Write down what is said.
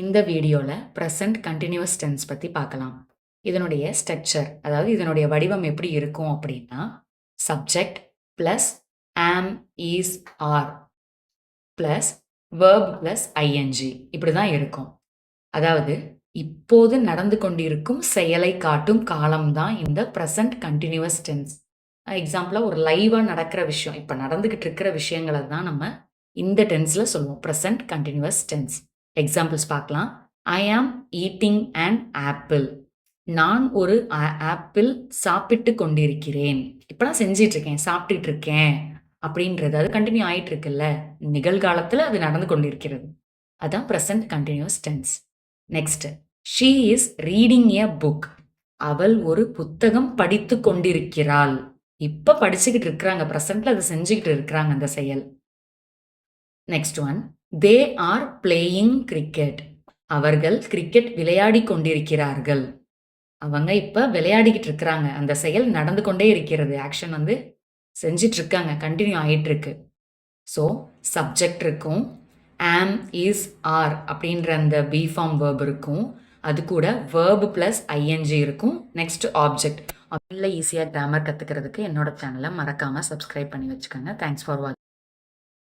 இந்த வீடியோவில் present continuous tense பற்றி பார்க்கலாம். இதனுடைய ஸ்ட்ரக்சர், அதாவது இதனுடைய வடிவம் எப்படி இருக்கும் அப்படின்னா, subject plus am, is, are plus verb plus I N G இப்படி தான் இருக்கும். அதாவது இப்போது நடந்து கொண்டிருக்கும் செயலை காட்டும் காலம் தான் இந்த ப்ரெசன்ட் கண்டினியூஸ் டென்ஸ். எக்ஸாம்பிளாக ஒரு லைவாக நடக்கிற விஷயம், இப்போ நடந்துக்கிட்டு இருக்கிற விஷயங்களை தான் நம்ம இந்த டென்ஸில் சொல்லுவோம் ப்ரெசன்ட் கண்டினியூஸ் டென்ஸ். எக்ஸாம்பிள்ஸ் பார்க்கலாம். ஐ ஆம் ஈட்டிங் அண்ட் ஆப்பிள். நான் ஒரு ஆப்பிள் சாப்பிட்டு கொண்டிருக்கிறேன். இப்போ நான் செஞ்சிட்டு இருக்கேன், சாப்பிட்டுட்டு இருக்கேன் அப்படின்றது அது கண்டினியூ ஆயிட்டு இருக்குல்ல, நிகழ்காலத்தில் அது நடந்து கொண்டிருக்கிறது. அதான் present continuous tense. Next, she is reading a book. அவள் ஒரு புத்தகம் படித்து கொண்டிருக்கிறாள். இப்போ படிச்சுக்கிட்டு இருக்கிறாங்க, ப்ரெசன்ட்ல அதை செஞ்சுக்கிட்டு இருக்கிறாங்க அந்த செயல். Next one, they are playing cricket. அவர்கள் கிரிக்கெட் விளையாடி கொண்டிருக்கிறார்கள். அவங்க இப்போ விளையாடிக்கிட்டு இருக்கிறாங்க, அந்த செயல் நடந்து கொண்டே இருக்கிறது, ஆக்ஷன் வந்து செஞ்சிட்டு இருக்காங்க, கண்டினியூ ஆகிட்டு இருக்கு. ஸோ சப்ஜெக்ட் இருக்கும், ஆம், இஸ், ஆர் அப்படின்ற அந்த பி ஃபார்ம் வேர்ப் இருக்கும், அது கூட வேர்ப் ப்ளஸ் ஐஎன்ஜி இருக்கும். Next object. ஈஸியாக கிராமர் கற்றுக்கிறதுக்கு என்னோட சேனலை மறக்காமல் சப்ஸ்கிரைப் பண்ணி வச்சுக்கோங்க. தேங்க்ஸ் ஃபார் வாட்சிங்.